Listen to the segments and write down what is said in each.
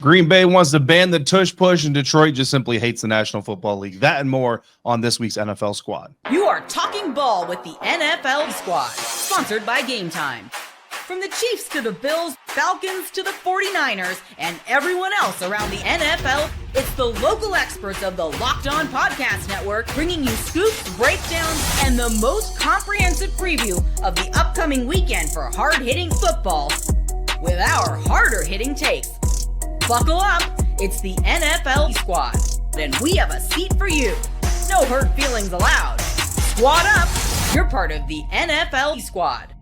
Green Bay wants to ban the tush push, and Detroit just simply hates the National Football League. That and more on this week's NFL Squad. You are talking ball with the NFL Squad, sponsored by Gametime. From the Chiefs to the Bills, Falcons to the 49ers, and everyone else around the NFL, it's the local experts of the Locked On Podcast Network bringing you scoops, breakdowns, and the most comprehensive preview of the upcoming weekend for hard-hitting football with our harder-hitting takes. Buckle up, it's the NFL Squad, and we have a seat for you. No hurt feelings allowed. Squad up, you're part of the NFL Squad.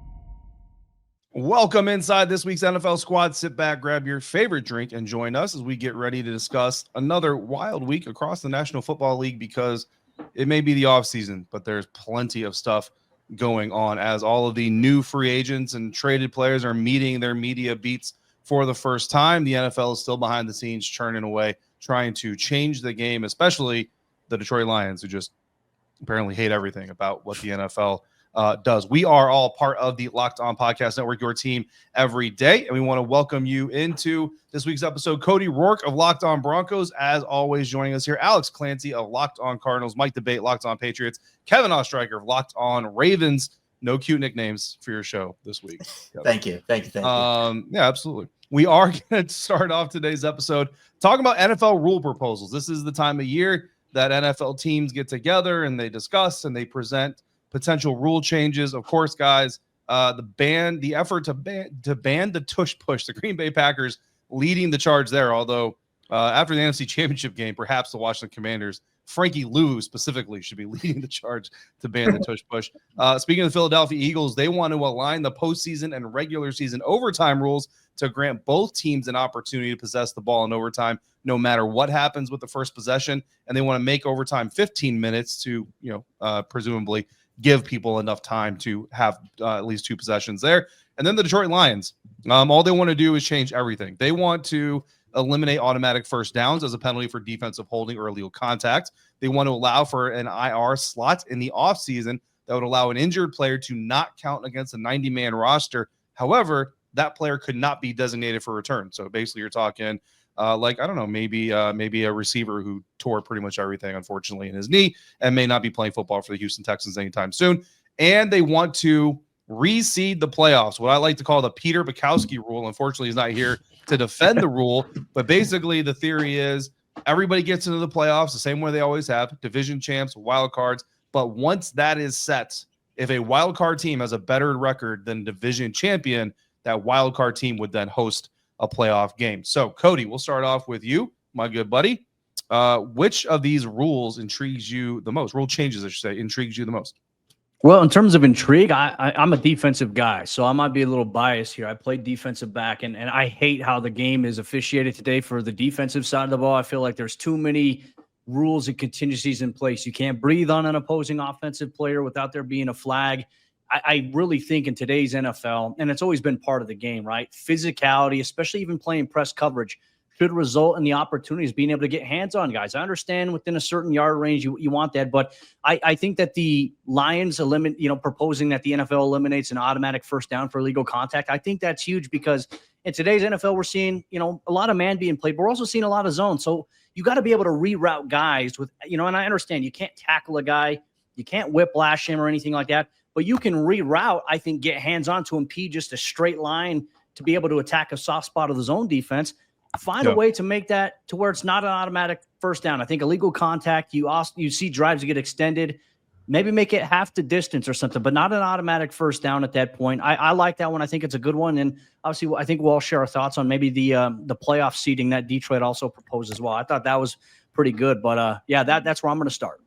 Welcome inside this week's NFL Squad. Sit back, grab your favorite drink, and join us as we get ready to discuss another wild week across the National Football League, because it may be the offseason, but there's plenty of stuff going on as all of the new free agents and traded players are meeting their media beats for the first time. The NFL is still behind the scenes churning away, trying to change the game, especially the Detroit Lions, who just apparently hate everything about what the NFL does. We are all part of the Locked On Podcast Network, your team every day, and we want to welcome you into this week's episode. Cody Rourke of Locked On Broncos, as always, joining us here. Alex Clancy of Locked On Cardinals, Mike Debate, Locked On Patriots, Kevin Ostreicher of Locked On Ravens. No cute nicknames for your show this week, Kevin. Thank you. Yeah, absolutely. We are going to start off today's episode talking about NFL rule proposals. This is the time of year that NFL teams get together and they discuss and they present potential rule changes. Of course, guys, the effort to ban the tush push, the Green Bay Packers leading the charge there. Although after the NFC Championship game, perhaps the Washington Commanders, Frankie Lou specifically, should be leading the charge to ban the tush push. Speaking of the Philadelphia Eagles, they want to align the postseason and regular season overtime rules to grant both teams an opportunity to possess the ball in overtime, no matter what happens with the first possession. And they want to make overtime 15 minutes to, presumably give people enough time to have at least two possessions there. And then the Detroit Lions, all they want to do is change everything. They want to eliminate automatic first downs as a penalty for defensive holding or illegal contact. They want to allow for an IR slot in the offseason that would allow an injured player to not count against a 90-man roster. However, that player could not be designated for return. So basically you're talking maybe a receiver who tore pretty much everything, unfortunately, in his knee and may not be playing football for the Houston Texans anytime soon. And they want to reseed the playoffs, what I like to call the Peter Bukowski rule. Unfortunately, he's not here to defend the rule, but basically the theory is everybody gets into the playoffs the same way they always have, division champs, wild cards. But once that is set, if a wild card team has a better record than division champion, that wild card team would then host a playoff game. So, Cody, we'll start off with you, my good buddy. Which of these rules intrigues you the most? Rule changes, I should say, intrigues you the most? Well, in terms of intrigue, I'm a defensive guy, so I might be a little biased here. I played defensive back, and I hate how the game is officiated today for the defensive side of the ball. I feel like there's too many rules and contingencies in place. You can't breathe on an opposing offensive player without there being a flag. I really think in today's NFL, and it's always been part of the game, right? Physicality, especially even playing press coverage, should result in the opportunities being able to get hands on guys. I understand within a certain yard range you want that, but I think that the Lions proposing that the NFL eliminates an automatic first down for illegal contact. I think that's huge because in today's NFL, we're seeing, a lot of man being played, but we're also seeing a lot of zone. So you got to be able to reroute guys with, and I understand you can't tackle a guy, you can't whiplash him or anything like that, but you can reroute, I think, get hands on to impede just a straight line to be able to attack a soft spot of the zone defense. Find a way to make that to where it's not an automatic first down. I think illegal contact, you see drives get extended, maybe make it half the distance or something, but not an automatic first down at that point. I like that one. I think it's a good one. And obviously, I think we'll all share our thoughts on maybe the playoff seeding that Detroit also proposed as well. I thought that was pretty good. But, that's where I'm going to start.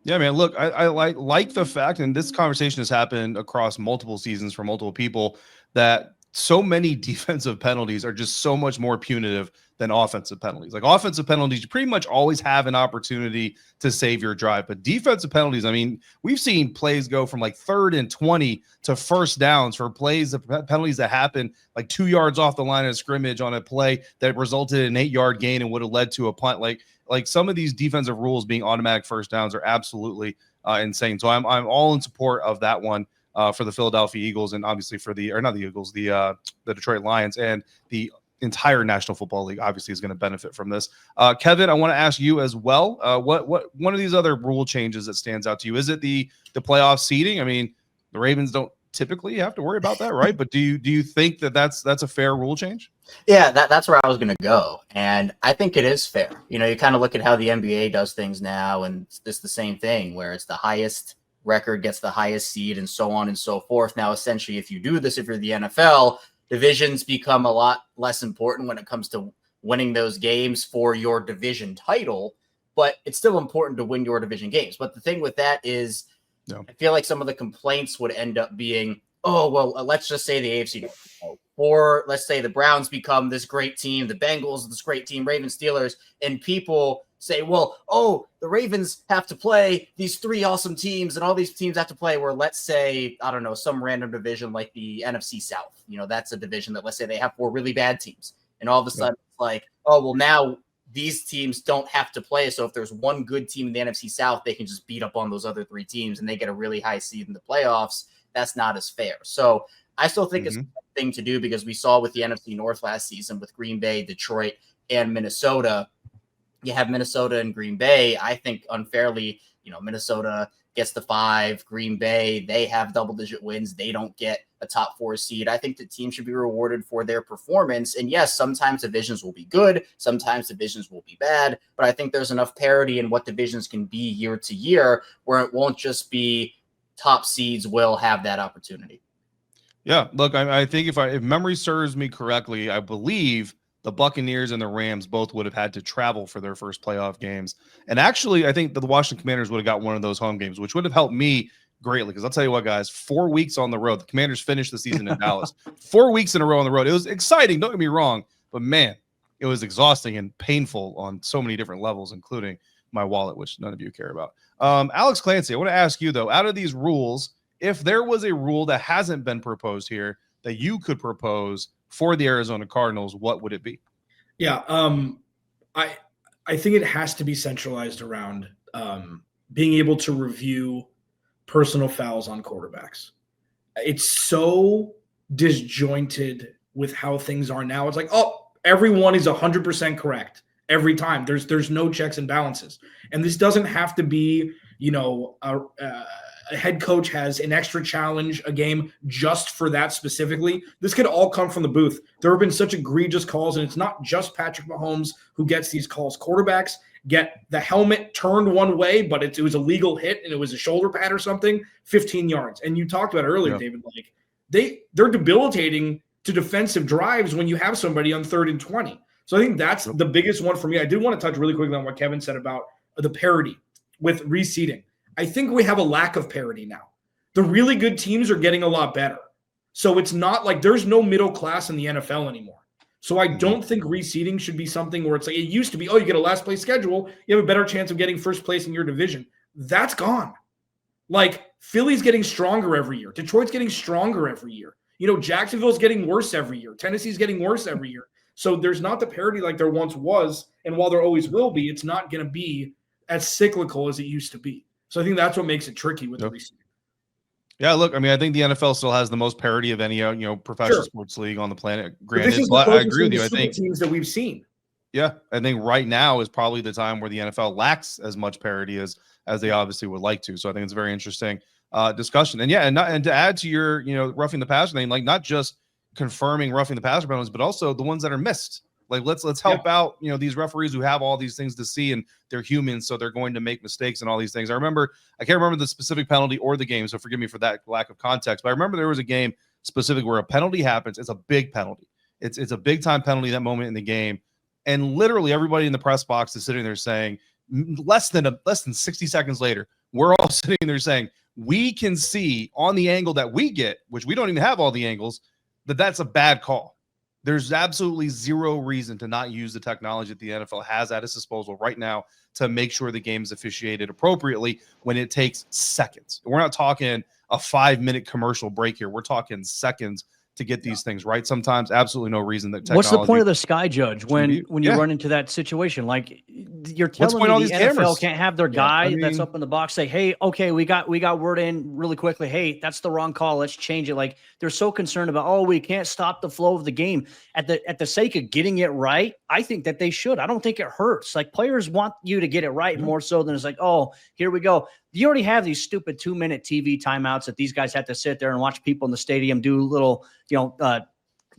Yeah, man, look, I like the fact, and this conversation has happened across multiple seasons for multiple people, that so many defensive penalties are just so much more punitive than offensive penalties. Like offensive penalties, you pretty much always have an opportunity to save your drive. But defensive penalties, I mean, we've seen plays go from like 3rd and 20 to first downs for penalties that happen like 2 yards off the line of scrimmage on a play that resulted in an 8-yard gain and would have led to a punt. Like some of these defensive rules being automatic first downs are absolutely insane. So I'm all in support of that one. For the Philadelphia Eagles and obviously the Detroit Lions. And the entire National Football League obviously is going to benefit from this. Kevin, I want to ask you as well. What one of these other rule changes that stands out to you? Is it the playoff seeding? I mean, the Ravens don't typically have to worry about that, right? But do you think that's a fair rule change? Yeah, that's where I was going to go. And I think it is fair. You kind of look at how the NBA does things now, and it's the same thing where it's the highest record gets the highest seed and so on and so forth. Now, essentially, if you do this, if you're the NFL, divisions become a lot less important when it comes to winning those games for your division title, but it's still important to win your division games. But the thing with that is, I feel like some of the complaints would end up being, oh, well, let's just say the AFC North, or let's say the Browns become this great team, the Bengals, this great team, Ravens, Steelers, and people say, well, oh, the Ravens have to play these 3 awesome teams, and all these teams have to play where, let's say, I don't know, some random division like the NFC South. That's a division that, let's say, they have 4 really bad teams. And all of a sudden, it's like, oh, well, now these teams don't have to play. So if there's one good team in the NFC South, they can just beat up on those other 3 teams, and they get a really high seed in the playoffs. That's not as fair. So I still think it's a thing to do, because we saw with the NFC North last season with Green Bay, Detroit, and Minnesota. You have Minnesota and Green Bay. I think unfairly, Minnesota gets the 5, Green Bay, they have double-digit wins. They don't get a top 4 seed. I think the team should be rewarded for their performance. And yes, sometimes divisions will be good, sometimes divisions will be bad, but I think there's enough parity in what divisions can be year to year where it won't just be top seeds will have that opportunity. Yeah, look, I think if memory serves me correctly, I believe the Buccaneers and the Rams both would have had to travel for their first playoff games. And actually, I think the Washington Commanders would have got one of those home games, which would have helped me greatly. Because I'll tell you what, guys, 4 weeks on the road. The Commanders finished the season in Dallas. 4 weeks in a row on the road. It was exciting, don't get me wrong. But, man, it was exhausting and painful on so many different levels, including my wallet, which none of you care about. Alex Clancy, I want to ask you, though, out of these rules, if there was a rule that hasn't been proposed here that you could propose for the Arizona Cardinals, what would it be? Yeah, I think it has to be centralized around being able to review personal fouls on quarterbacks. It's so disjointed with how things are now. It's like, oh, everyone is 100% correct every time. There's no checks and balances. And this doesn't have to be, a head coach has an extra challenge a game just for that specifically. This could all come from the booth. There have been such egregious calls, and it's not just Patrick Mahomes who gets these calls. Quarterbacks get the helmet turned one way, but it was a legal hit and it was a shoulder pad or something, 15 yards. And you talked about it earlier, David, like they're debilitating to defensive drives when you have somebody on 3rd and 20. So I think that's the biggest one for me. I did want to touch really quickly on what Kevin said about the parity with reseeding. I think we have a lack of parity now. The really good teams are getting a lot better. So it's not like there's no middle class in the NFL anymore. So I don't think reseeding should be something where it's like it used to be, oh, you get a last place schedule, you have a better chance of getting first place in your division. That's gone. Like Philly's getting stronger every year. Detroit's getting stronger every year. Jacksonville's getting worse every year. Tennessee's getting worse every year. So there's not the parity like there once was. And while there always will be, it's not going to be as cyclical as it used to be. So I think that's what makes it tricky with the reseeding. Yeah, look, I mean, I think the NFL still has the most parity of any professional sports league on the planet. Granted, I agree with you. I think teams that we've seen. Yeah, I think right now is probably the time where the NFL lacks as much parity as they obviously would like to. So I think it's a very interesting discussion. And and to add to your roughing the passer thing, like not just confirming roughing the passer penalties, but also the ones that are missed. Like let's help out these referees who have all these things to see, and they're humans, so they're going to make mistakes and all these things. I can't remember the specific penalty or the game, so forgive me for that lack of context. But I remember there was a game specific where a penalty happens. It's a big penalty. It's a big time penalty that moment in the game, and literally everybody in the press box is sitting there saying less than 60 seconds later, we're all sitting there saying we can see on the angle that we get, which we don't even have all the angles, that's a bad call. There's absolutely zero reason to not use the technology that the NFL has at its disposal right now to make sure the game is officiated appropriately when it takes seconds. We're not talking a 5-minute commercial break here. We're talking seconds to get these things right. Sometimes absolutely no reason that technology. What's the point of the sky judge when you run into that situation? Like you're What's telling going on me these the NFL cameras? can't have their guy that's mean- up in the box say, hey, okay, we got word in really quickly. Hey, that's the wrong call. Let's change it. Like they're so concerned about, oh, we can't stop the flow of the game at the sake of getting it right. I think that they should. I don't think it hurts. Like players want you to get it right more so than it's like, oh, here we go. You already have these stupid 2-minute TV timeouts that these guys have to sit there and watch people in the stadium do little,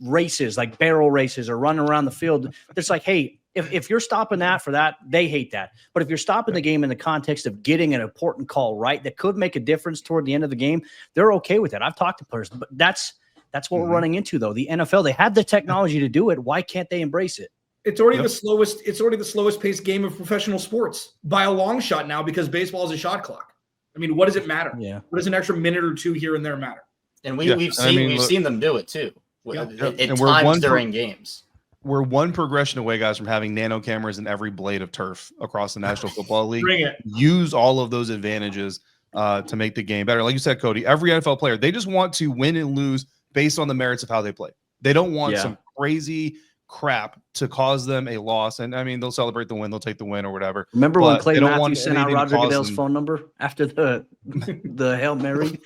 races like barrel races or running around the field. It's like, hey, if you're stopping that for that, they hate that. But if you're stopping the game in the context of getting an important call right that could make a difference toward the end of the game, they're okay with that. I've talked to players, but that's what we're running into though. The NFL, they have the technology to do it. Why can't they embrace it? It's already the slowest. It's already the slowest paced game of professional sports by a long shot now because baseball is a shot clock. I mean, what does it matter? Yeah. What does an extra minute or two here and there matter? And we've seen them do it too. At times during games. We're one progression away, guys, from having nano cameras in every blade of turf across the National Football League. Bring it. Use all of those advantages to make the game better. Like you said, Cody, every NFL player, they just want to win and lose based on the merits of how they play. They don't want some crazy crap to cause them a loss. And I mean, they'll celebrate the win, they'll take the win or whatever. Remember when Clay Matthews Matthews sent out Roger Goodell's phone number after the Hail Mary?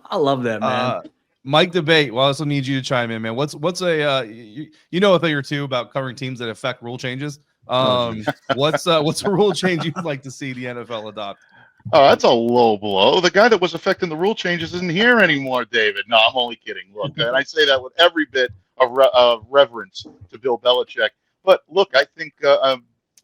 I love that, man. Mike Debate, well, I also need you to chime in, man. What's a you know a thing or two about covering teams that affect rule changes? What's a rule change you'd like to see the NFL adopt? Oh, that's a low blow. The guy that was affecting the rule changes isn't here anymore, David. No, I'm only kidding. Look, and I say that with every bit of reverence to Bill Belichick. But look, I think a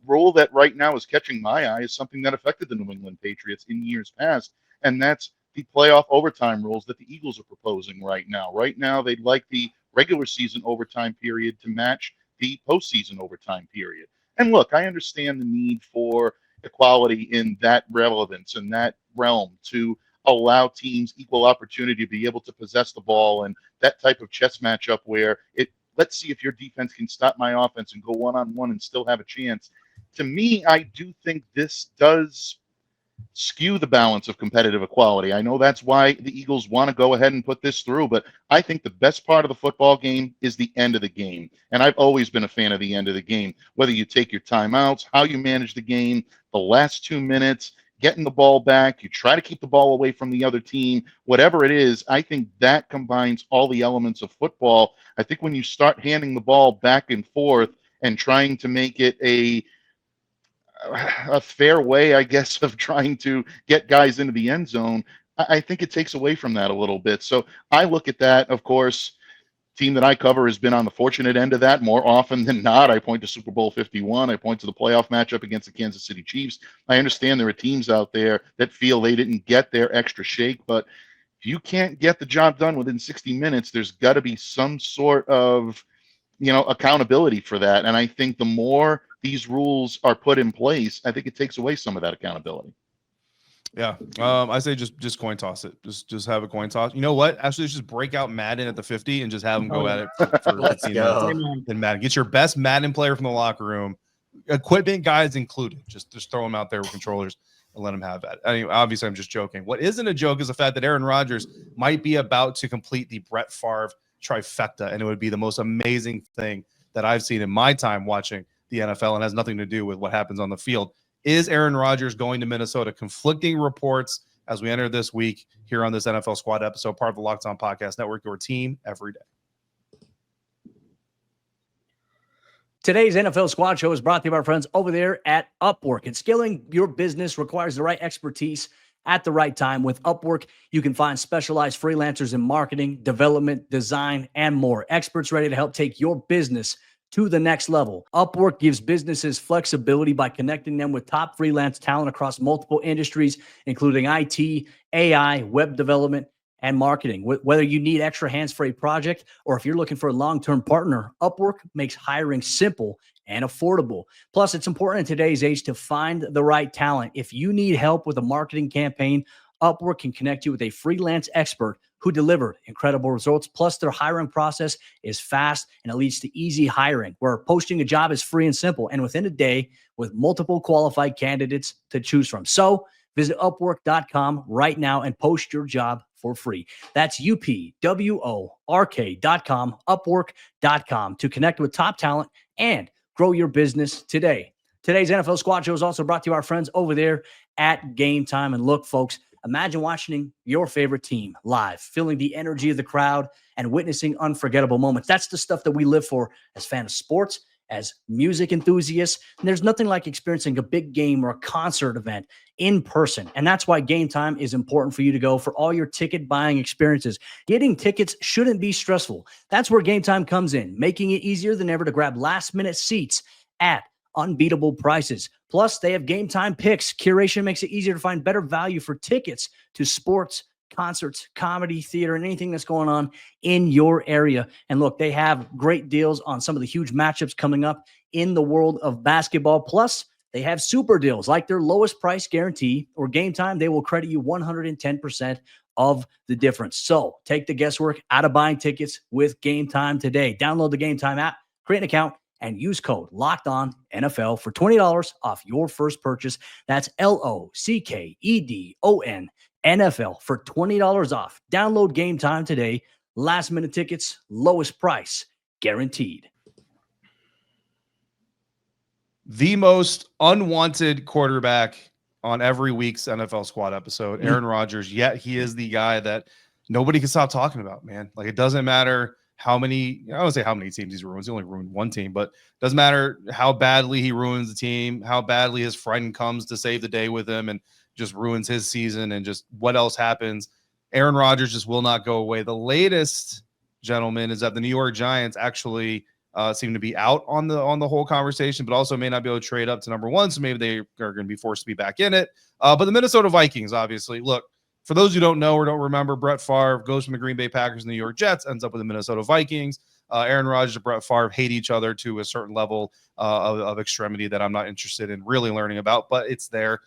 rule that right now is catching my eye is something that affected the New England Patriots in years past, and that's the playoff overtime rules that the Eagles are proposing right now. Right now, they'd like the regular season overtime period to match the postseason overtime period. And look, I understand the need for equality in that relevance and that realm to allow teams equal opportunity to be able to possess the ball and that type of chess matchup where let's see if your defense can stop my offense and go one-on-one and still have a chance. To me, I do think this does skew the balance of competitive equality. I know that's why the Eagles want to go ahead and put this through, but I think the best part of the football game is the end of the game. And I've always been a fan of the end of the game, whether you take your timeouts, how you manage the game, the last 2 minutes, getting the ball back, you try to keep the ball away from the other team, whatever it is. I think that combines all the elements of football. I think when you start handing the ball back and forth and trying to make it a fair way, I guess, of trying to get guys into the end zone, I think it takes away from that a little bit. So I look at that, of course, team that I cover has been on the fortunate end of that more often than not. I point to Super Bowl 51. I point to the playoff matchup against the Kansas City Chiefs. I understand there are teams out there that feel they didn't get their extra shake, but if you can't get the job done within 60 minutes, there's got to be some sort of, accountability for that. And I think the more these rules are put in place, I think it takes away some of that accountability. Yeah. I say just coin toss it. Just have a coin toss. You know what? Actually, just break out Madden at the 50 and just have them go at it for Let's 15 go. minutes. And Madden. Get your best Madden player from the locker room. Equipment guys included. Just throw them out there with controllers and let them have that. Anyway, obviously, I'm just joking. What isn't a joke is the fact that Aaron Rodgers might be about to complete the Brett Favre trifecta, and it would be the most amazing thing that I've seen in my time watching the NFL, and has nothing to do with what happens on the field. Is Aaron Rodgers going to Minnesota? Conflicting reports as we enter this week here on this NFL Squad episode, part of the Locked On Podcast Network, your team every day. Today's NFL Squad Show is brought to you by our friends over there at Upwork. And scaling your business requires the right expertise at the right time. With Upwork, you can find specialized freelancers in marketing, development, design, and more. Experts ready to help take your business to the next level. Upwork gives businesses flexibility by connecting them with top freelance talent across multiple industries, including IT, AI, web development, and marketing. Whether you need extra hands for a project or if you're looking for a long-term partner, Upwork makes hiring simple and affordable. Plus, it's important in today's age to find the right talent. If you need help with a marketing campaign, Upwork can connect you with a freelance expert who delivered incredible results. Plus, their hiring process is fast and it leads to easy hiring, where posting a job is free and simple and within a day with multiple qualified candidates to choose from. So visit Upwork.com right now and post your job for free. That's UPWORK.com, Upwork.com, to connect with top talent and grow your business today. Today's NFL Squad Show is also brought to you by our friends over there at Game Time. And look, folks, imagine watching your favorite team live, feeling the energy of the crowd and witnessing unforgettable moments. That's the stuff that we live for as fans of sports, as music enthusiasts. And there's nothing like experiencing a big game or a concert event in person. And that's why Game Time is important for you to go for all your ticket buying experiences. Getting tickets shouldn't be stressful. That's where Game Time comes in, making it easier than ever to grab last-minute seats at unbeatable prices. Plus, they have Game Time picks. Curation makes it easier to find better value for tickets to sports, concerts, comedy, theater, and anything that's going on in your area. And look, they have great deals on some of the huge matchups coming up in the world of basketball. Plus, they have super deals like their lowest price guarantee or Game Time. They will credit you 110% of the difference. So take the guesswork out of buying tickets with Game Time today. Download the Game Time app, create an account, and use code LOCKEDON NFL for $20 off your first purchase. That's LOCKEDON NFL for $20 off. Download Game Time today. Last minute tickets, lowest price, guaranteed. The most unwanted quarterback on every week's NFL Squad episode, Aaron Rodgers, yet he is the guy that nobody can stop talking about, man. Like, it doesn't matter how many, I don't say how many teams he's ruined. He only ruined one team, but it doesn't matter how badly he ruins the team, how badly his friend comes to save the day with him and just ruins his season and just what else happens. Aaron Rodgers just will not go away. The latest, gentlemen, is that the New York Giants actually seem to be out on the whole conversation, but also may not be able to trade up to number one. So maybe they are going to be forced to be back in it. But the Minnesota Vikings, obviously, look, for those who don't know or don't remember, Brett Favre goes from the Green Bay Packers and the New York Jets, ends up with the Minnesota Vikings. Aaron Rodgers and Brett Favre hate each other to a certain level of extremity that I'm not interested in really learning about, but it's there.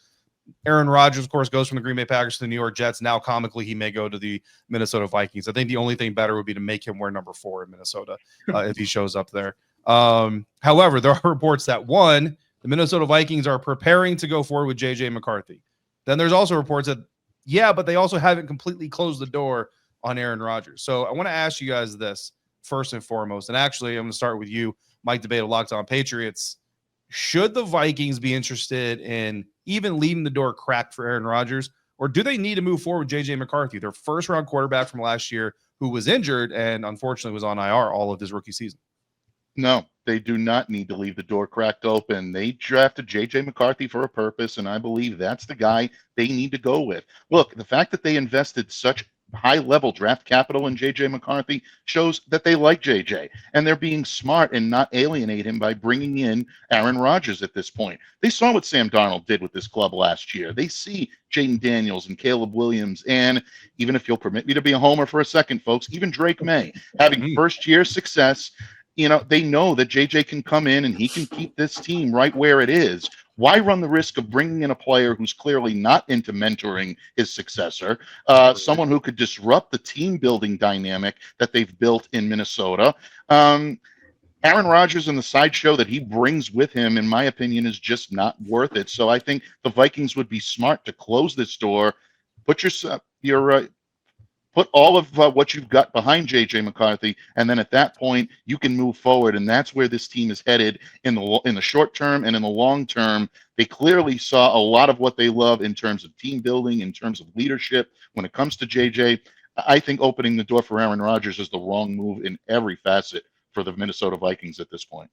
Aaron Rodgers, of course, goes from the Green Bay Packers to the New York Jets. Now, comically, he may go to the Minnesota Vikings. I think the only thing better would be to make him wear number 4 in Minnesota if he shows up there. However, there are reports that, one, the Minnesota Vikings are preparing to go forward with J.J. McCarthy. Then there's also reports that, yeah, but they also haven't completely closed the door on Aaron Rodgers. So I want to ask you guys this first and foremost. And actually, I'm going to start with you, Mike Debate of Locked On Patriots. Should the Vikings be interested in even leaving the door cracked for Aaron Rodgers, or do they need to move forward with J.J. McCarthy, their first-round quarterback from last year who was injured and unfortunately was on IR all of his rookie season? No, they do not need to leave the door cracked open. They drafted J.J. McCarthy for a purpose, and I believe that's the guy they need to go with. Look, the fact that they invested such high-level draft capital in J.J. McCarthy shows that they like J.J., and they're being smart and not alienate him by bringing in Aaron Rodgers at this point. They saw what Sam Darnold did with this club last year. They see Jaden Daniels and Caleb Williams, and even if you'll permit me to be a homer for a second, folks, even Drake May, having first-year success. You know, they know that JJ can come in and he can keep this team right where it is. Why run the risk of bringing in a player who's clearly not into mentoring his successor, someone who could disrupt the team building dynamic that they've built in Minnesota? Aaron Rodgers and the sideshow that he brings with him, in my opinion, is just not worth it. So I think the Vikings would be smart to close this door, put all of what you've got behind J.J. McCarthy, and then at that point, you can move forward, and that's where this team is headed in the short term and in the long term. They clearly saw a lot of what they love in terms of team building, in terms of leadership. When it comes to J.J., I think opening the door for Aaron Rodgers is the wrong move in every facet for the Minnesota Vikings at this point.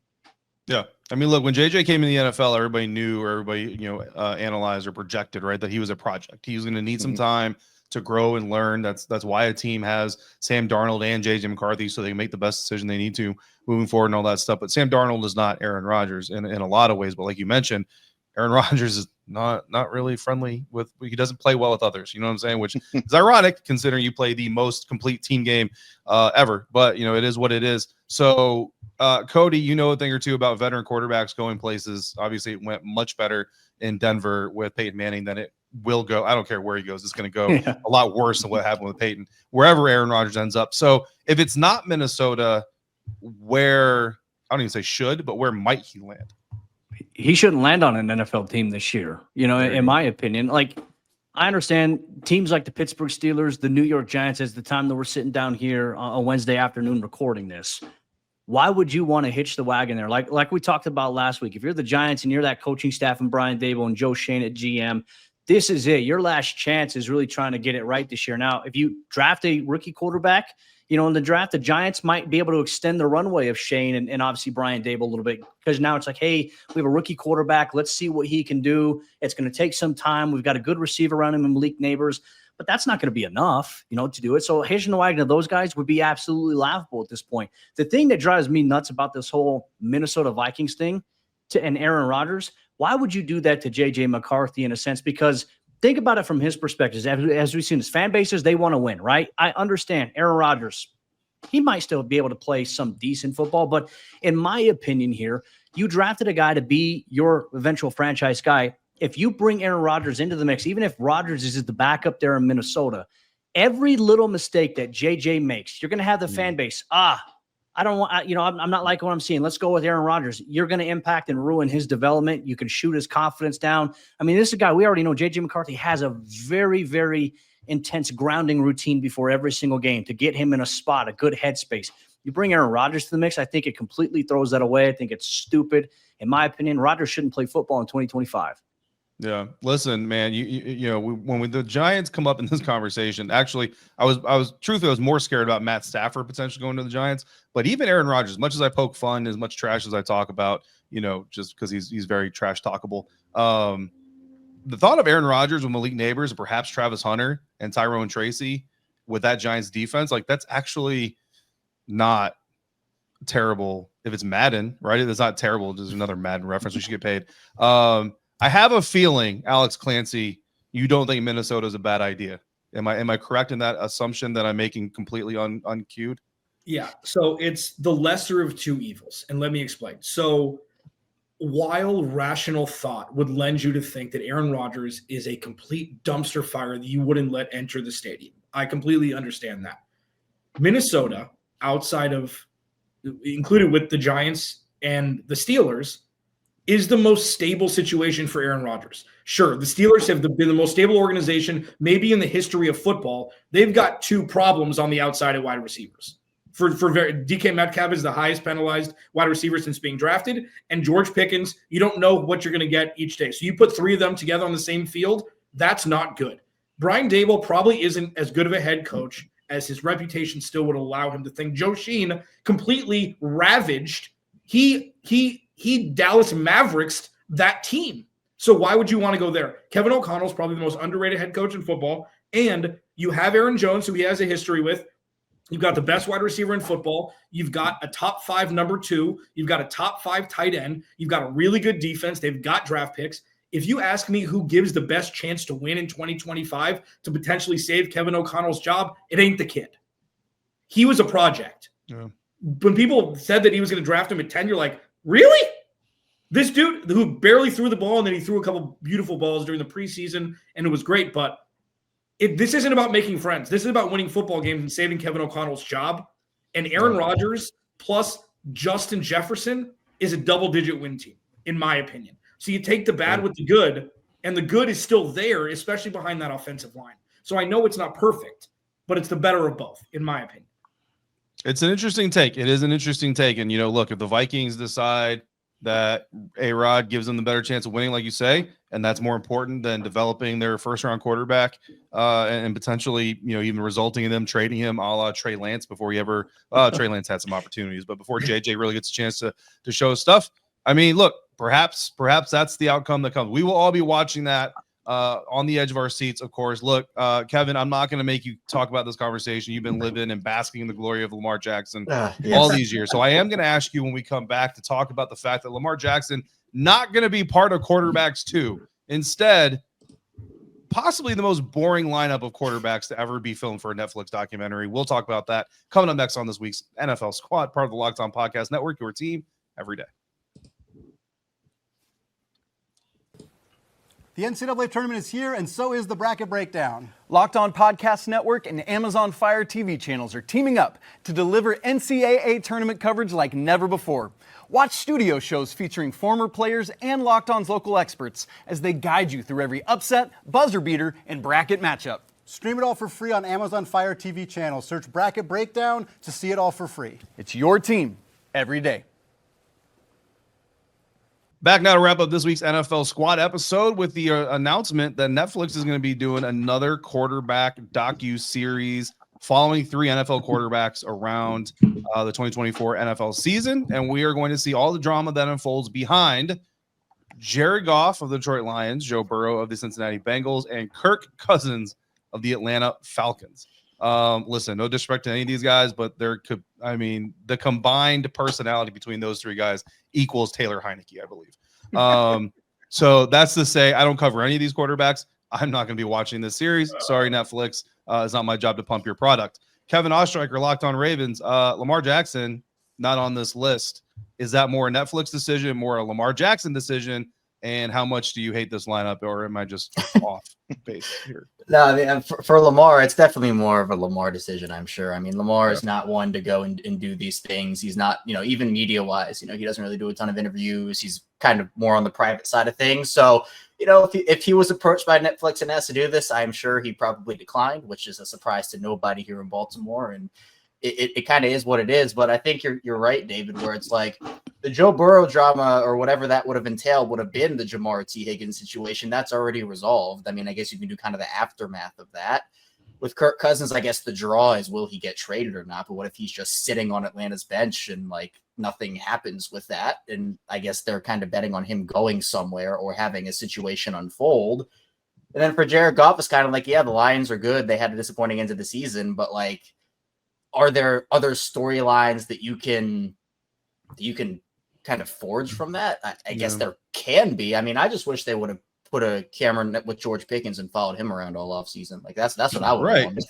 Yeah. I mean, look, when JJ came in the NFL, everybody knew, or everybody, analyzed or projected, right, that he was a project. He was going to need some time to grow and learn. That's why a team has Sam Darnold and J.J. McCarthy, so they can make the best decision they need to moving forward and all that stuff. But Sam Darnold is not Aaron Rodgers in a lot of ways. But like you mentioned, Aaron Rodgers is not really friendly with. He doesn't play well with others. You know what I'm saying? Which is ironic considering you play the most complete team game ever. But it is what it is. So Cody, you know a thing or two about veteran quarterbacks going places. Obviously, it went much better in Denver with Peyton Manning than it will go. I don't care where he goes. It's going to go a lot worse than what happened with Peyton, wherever Aaron Rodgers ends up. So if it's not Minnesota, where, I don't even say should, but where might he land? He shouldn't land on an NFL team this year. In my opinion, like, I understand teams like the Pittsburgh Steelers, the New York Giants, as the time that we're sitting down here on Wednesday afternoon recording this, why would you want to hitch the wagon there? Like we talked about last week, if you're the Giants and you're that coaching staff and Brian Daboll and Joe Schoen at GM, this is it. Your last chance is really trying to get it right this year. Now, if you draft a rookie quarterback, in the draft, the Giants might be able to extend the runway of Schoen and obviously Brian Daboll a little bit, because now it's like, hey, we have a rookie quarterback. Let's see what he can do. It's going to take some time. We've got a good receiver around him in Malik Neighbors, but that's not going to be enough, to do it. So hitching the wagon to those guys would be absolutely laughable at this point. The thing that drives me nuts about this whole Minnesota Vikings thing and Aaron Rodgers, why would you do that to J.J. McCarthy in a sense? Because think about it from his perspective. As we've seen, his fan bases, they want to win, right? I understand Aaron Rodgers, he might still be able to play some decent football, but in my opinion here, you drafted a guy to be your eventual franchise guy. If you bring Aaron Rodgers into the mix, even if Rodgers is the backup there in Minnesota, every little mistake that JJ makes, you're going to have the fan base. I don't want, I'm not liking what I'm seeing. Let's go with Aaron Rodgers. You're going to impact and ruin his development. You can shoot his confidence down. I mean, this is a guy we already know. JJ McCarthy has a very, very intense grounding routine before every single game to get him in a spot, a good headspace. You bring Aaron Rodgers to the mix, I think it completely throws that away. I think it's stupid. In my opinion, Rodgers shouldn't play football in 2025. Yeah, listen, man. When the Giants come up in this conversation, actually, I was more scared about Matt Stafford potentially going to the Giants. But even Aaron Rodgers, as much as I poke fun, as much trash as I talk about, just because he's very trash talkable. The thought of Aaron Rodgers with Malik Neighbors and perhaps Travis Hunter and Tyrone Tracy with that Giants defense, like that's actually not terrible. If it's Madden, right? It's not terrible. There's another Madden reference. We should get paid. I have a feeling, Alex Clancy, you don't think Minnesota is a bad idea. Am I correct in that assumption that I'm making completely uncued? Yeah. So it's the lesser of two evils. And let me explain. So while rational thought would lend you to think that Aaron Rodgers is a complete dumpster fire that you wouldn't let enter the stadium, I completely understand that. Minnesota, included with the Giants and the Steelers, is the most stable situation for Aaron Rodgers. Sure, the Steelers have been the most stable organization maybe in the history of football. They've got two problems on the outside of wide receivers. DK Metcalf is the highest penalized wide receiver since being drafted, and George Pickens, you don't know what you're going to get each day. So you put three of them together on the same field, that's not good. Brian Daboll probably isn't as good of a head coach as his reputation still would allow him to think. Joe Schoen completely ravaged. He Dallas Mavericks that team. So why would you want to go there? Kevin O'Connell is probably the most underrated head coach in football. And you have Aaron Jones, who he has a history with. You've got the best wide receiver in football. You've got a top 5 number 2. You've got a top 5 tight end. You've got a really good defense. They've got draft picks. If you ask me who gives the best chance to win in 2025 to potentially save Kevin O'Connell's job, it ain't the kid. He was a project. Yeah. When people said that he was going to draft him at 10, you're like, really? This dude who barely threw the ball, and then he threw a couple beautiful balls during the preseason, and it was great. But this isn't about making friends. This is about winning football games and saving Kevin O'Connell's job. And Aaron Rodgers plus Justin Jefferson is a double-digit win team, in my opinion. So you take the bad with the good, and the good is still there, especially behind that offensive line. So I know it's not perfect, but it's the better of both, in my opinion. It's an interesting take. It is an interesting take. And, look, if the Vikings decide that A-Rod gives them the better chance of winning, like you say, and that's more important than developing their first-round quarterback and potentially, even resulting in them trading him a la Trey Lance before he ever Trey Lance had some opportunities, but before JJ really gets a chance to show his stuff. I mean, look, perhaps that's the outcome that comes. We will all be watching that on the edge of our seats, of course. Look, Kevin, I'm not going to make you talk about this conversation. You've been living and basking in the glory of Lamar Jackson all these years. So I am going to ask you when we come back to talk about the fact that Lamar Jackson not going to be part of quarterbacks too. Instead, possibly the most boring lineup of quarterbacks to ever be filmed for a Netflix documentary. We'll talk about that coming up next on this week's NFL Squad, part of the Locked On Podcast Network, your team every day. The NCAA tournament is here, and so is the Bracket Breakdown. Locked On Podcast Network and Amazon Fire TV channels are teaming up to deliver NCAA tournament coverage like never before. Watch studio shows featuring former players and Locked On's local experts as they guide you through every upset, buzzer beater, and bracket matchup. Stream it all for free on Amazon Fire TV channel. Search Bracket Breakdown to see it all for free. It's your team every day. Back now to wrap up this week's NFL Squad episode with the announcement that Netflix is going to be doing another quarterback docu-series following 3 NFL quarterbacks around the 2024 NFL season. And we are going to see all the drama that unfolds behind Jared Goff of the Detroit Lions, Joe Burrow of the Cincinnati Bengals, and Kirk Cousins of the Atlanta Falcons. Listen, no disrespect to any of these guys, but the combined personality between those 3 guys equals Taylor Heineke, I believe. So that's to say, I don't cover any of these quarterbacks. I'm not going to be watching this series. Sorry, Netflix. It's not my job to pump your product. Kevin Ostreicher, Locked On Ravens. Lamar Jackson, not on this list. Is that more a Netflix decision, more a Lamar Jackson decision? And how much do you hate this lineup, or am I just off base here? No, I mean, for Lamar, it's definitely more of a Lamar decision, I'm sure. I mean, Lamar is not one to go and do these things. He's not, even media-wise, he doesn't really do a ton of interviews. He's kind of more on the private side of things. So, if he was approached by Netflix and asked to do this, I'm sure he probably declined, which is a surprise to nobody here in Baltimore. And it kind of is what it is. But I think you're right, David, where it's like the Joe Burrow drama or whatever that would have entailed would have been the Jamar T. Higgins situation. That's already resolved. I mean, I guess you can do kind of the aftermath of that. With Kirk Cousins, I guess the draw is, will he get traded or not? But what if he's just sitting on Atlanta's bench and nothing happens with that? And I guess they're kind of betting on him going somewhere or having a situation unfold. And then for Jared Goff, it's kind of like, yeah, the Lions are good. They had a disappointing end of the season, but are there other storylines that you can kind of forge from that? I guess there can be. I mean, I just wish they would have put a camera with George Pickens and followed him around all off season. That's what I would want.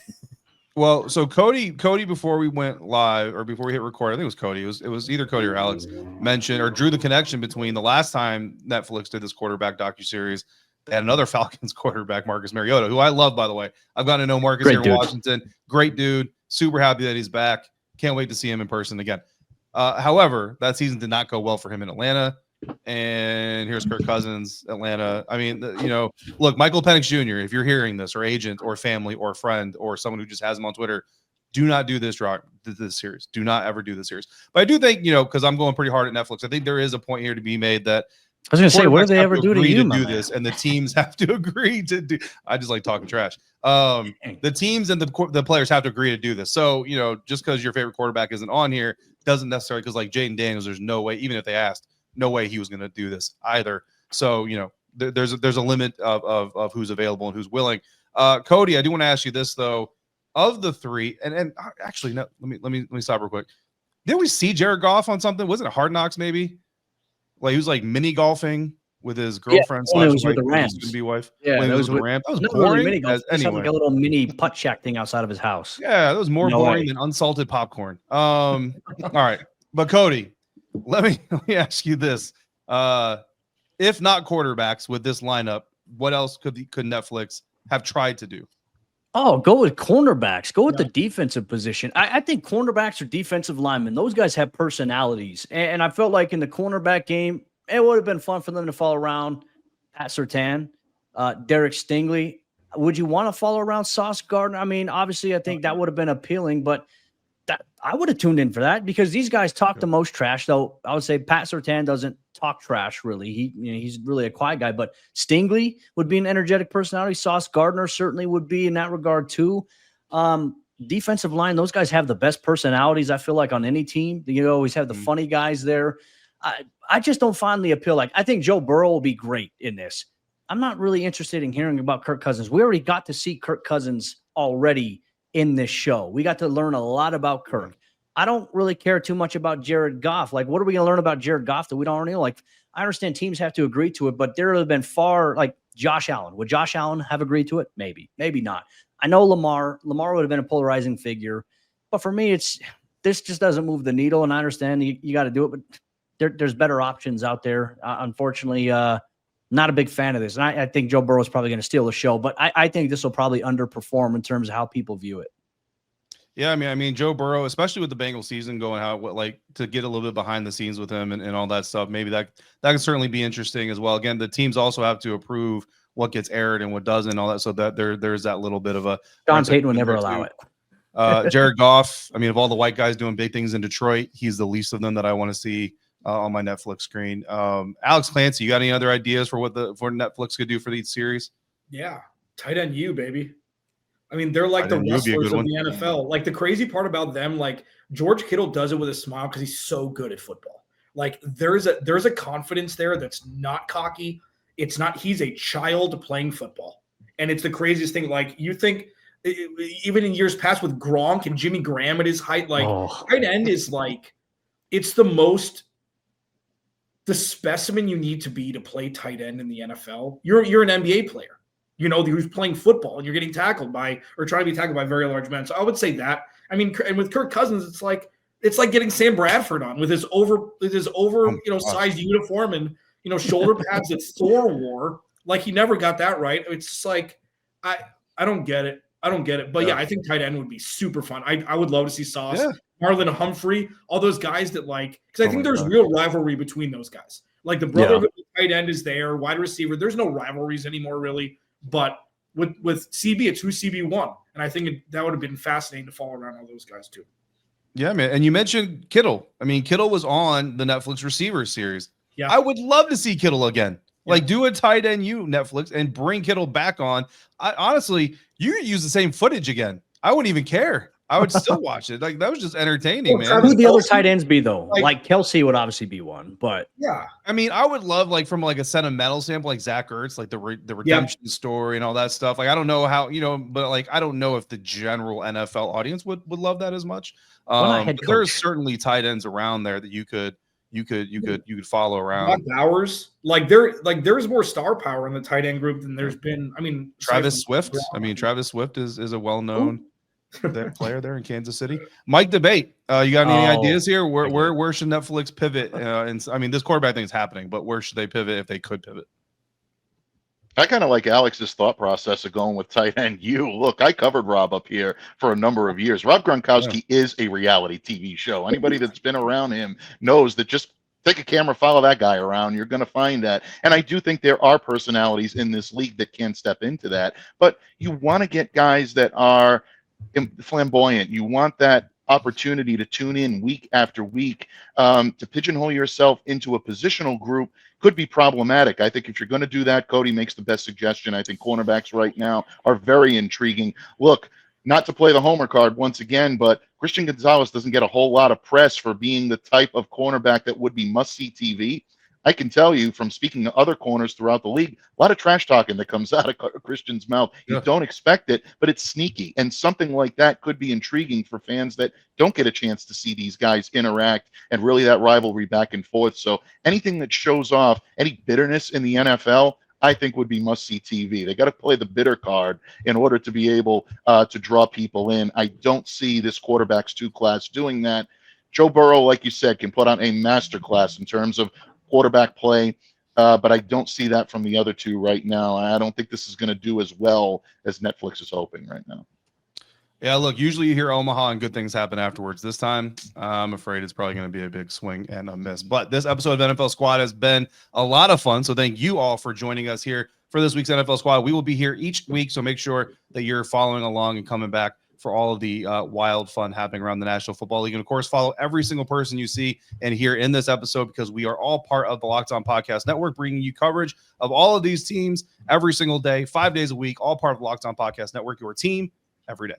Well, so Cody, before we went live or before we hit record, I think it was Cody. It was either Cody or Alex mentioned or drew the connection between the last time Netflix did this quarterback docuseries. They had another Falcons quarterback, Marcus Mariota, who I love, by the way. I've gotten to know Marcus here in Washington. Great dude. Super happy that he's back. Can't wait to see him in person again. However, that season did not go well for him in Atlanta. And here's Kirk Cousins, Atlanta. I mean, look, Michael Penix Jr., if you're hearing this, or agent or family or friend or someone who just has him on Twitter, do not do this series. Do not ever do this series. But I do think, because I'm going pretty hard at Netflix, I think there is a point here to be made that I was going to say, what do they ever do to you, do this, and the teams have to agree to do. I just like talking trash. The teams and the players have to agree to do this. So, just because your favorite quarterback isn't on here doesn't necessarily, because like Jaden Daniels, there's no way, even if they asked, no way he was going to do this either. So, there's a limit of who's available and who's willing. Cody, I do want to ask you this though. Of the 3, and actually, no, let me stop real quick. Did we see Jared Goff on something? Wasn't it Hard Knocks maybe? Like he was mini golfing with his girlfriend. Yeah, it was with the Rams. Be wife. Yeah, when that was the Rams. That was not boring. Really mini golf. Anyway, like a little mini putt shack thing outside of his house. Yeah, that was more boring than unsalted popcorn. All right, but Cody, let me ask you this: if not quarterbacks with this lineup, what else could Netflix have tried to do? Oh, go with cornerbacks. Go with the defensive position. I think cornerbacks or defensive linemen, those guys have personalities. And I felt like in the cornerback game, it would have been fun for them to follow around Pat Surtain, Derek Stingley. Would you want to follow around Sauce Gardner? I mean, obviously, I think that would have been appealing, but I would have tuned in for that because these guys talk the most trash. Though I would say Pat Surtain doesn't talk trash really. He's really a quiet guy. But Stingley would be an energetic personality. Sauce Gardner certainly would be in that regard too. Defensive line, those guys have the best personalities. I feel like on any team, you always have the funny guys there. I just don't find the appeal. Like I think Joe Burrow will be great in this. I'm not really interested in hearing about Kirk Cousins. We already got to see Kirk Cousins already in this show. We got to learn a lot about Kirk. I don't really care too much about Jared Goff. Like, what are we going to learn about Jared Goff that we don't already know? Like, I understand teams have to agree to it, but there have been Josh Allen. Would Josh Allen have agreed to it? Maybe, maybe not. I know Lamar would have been a polarizing figure, but for me, this just doesn't move the needle. And I understand you got to do it, but there's better options out there. Unfortunately, not a big fan of this. And I think Joe Burrow is probably going to steal the show, but I think this will probably underperform in terms of how people view it. Yeah, I mean, Joe Burrow, especially with the Bengals season going to get a little bit behind the scenes with him and all that stuff. Maybe that could certainly be interesting as well. Again, the teams also have to approve what gets aired and what doesn't, and all that. So that there's that little bit of a. John Payton would never allow it. Jared Goff. I mean, of all the white guys doing big things in Detroit, he's the least of them that I want to see on my Netflix screen. Alex Clancy, you got any other ideas for what Netflix could do for these series? Yeah, tight end you, baby. I mean, they're like the wrestlers of the NFL. Like the crazy part about them, like George Kittle does it with a smile because he's so good at football. Like there's a confidence there that's not cocky. It's not. He's a child playing football, and it's the craziest thing. Like you think, even in years past with Gronk and Jimmy Graham at his height, like tight end is like, it's the specimen you need to be to play tight end in the NFL. You're an NBA player, you know, who's playing football, and you're getting tackled by or trying to be tackled by very large men. So I would say that. I mean, and with Kirk Cousins, it's like getting Sam Bradford on with his sized uniform and shoulder pads that Thor wore. Like he never got that right. It's just like I don't get it. But yeah, I think tight end would be super fun. I would love to see Sauce, Marlon Humphrey, all those guys that because I think there's real rivalry between those guys. Like the brotherhood of tight end is there, wide receiver. There's no rivalries anymore really. But with CB, it's who CB won. And I think that would have been fascinating to follow around all those guys too. Yeah, man. And you mentioned Kittle. I mean, Kittle was on the Netflix receiver series. Yeah. I would love to see Kittle again. Yeah. Like do a tight end Netflix and bring Kittle back on. Honestly, you could use the same footage again. I wouldn't even care. I would still watch it. Like that was just entertaining, man. Who would the other tight ends be though? Like Kelsey would obviously be one, but yeah. I mean, I would love from a sentimental standpoint, like Zach Ertz, like the redemption story and all that stuff. Like I don't know how but I don't know if the general NFL audience would love that as much. There's certainly tight ends around there that you could follow around. Bowers, there's more star power in the tight end group than there's been. I mean, Travis Swift. I mean, Travis Swift is a well-known player there in Kansas City. Mike Debate, you got any ideas here? Where should Netflix pivot? And I mean, this quarterback thing is happening, but where should they pivot if they could pivot? I kind of like Alex's thought process of going with tight end. Look, I covered Rob up here for a number of years. Rob Gronkowski is a reality TV show. Anybody that's been around him knows that just take a camera, follow that guy around. You're going to find that. And I do think there are personalities in this league that can step into that. But you want to get guys that are flamboyant. You want that opportunity to tune in week after week. To pigeonhole yourself into a positional group could be problematic. I think if you're going to do that, Cody makes the best suggestion. I think cornerbacks right now are very intriguing. Look, not to play the homer card once again, but Christian Gonzalez doesn't get a whole lot of press for being the type of cornerback that would be must-see TV. I can tell you from speaking to other corners throughout the league, a lot of trash talking that comes out of Christian's mouth. You don't expect it, but it's sneaky. And something like that could be intriguing for fans that don't get a chance to see these guys interact and really that rivalry back and forth. So anything that shows off any bitterness in the NFL, I think would be must-see TV. They got to play the bitter card in order to be able to draw people in. I don't see this quarterbacks 2 class doing that. Joe Burrow, like you said, can put on a masterclass in terms of quarterback play, but I don't see that from the other two right now. I don't think this is going to do as well as Netflix is hoping right now. Yeah, look, usually you hear Omaha and good things happen afterwards. This time, I'm afraid it's probably going to be a big swing and a miss. But this episode of NFL Squad has been a lot of fun, so thank you all for joining us here for this week's NFL Squad. We will be here each week, so make sure that you're following along and coming back for all of the wild fun happening around the National Football League. And, of course, follow every single person you see and hear in this episode because we are all part of the Locked On Podcast Network, bringing you coverage of all of these teams every single day, 5 days a week, all part of the Locked On Podcast Network, your team every day.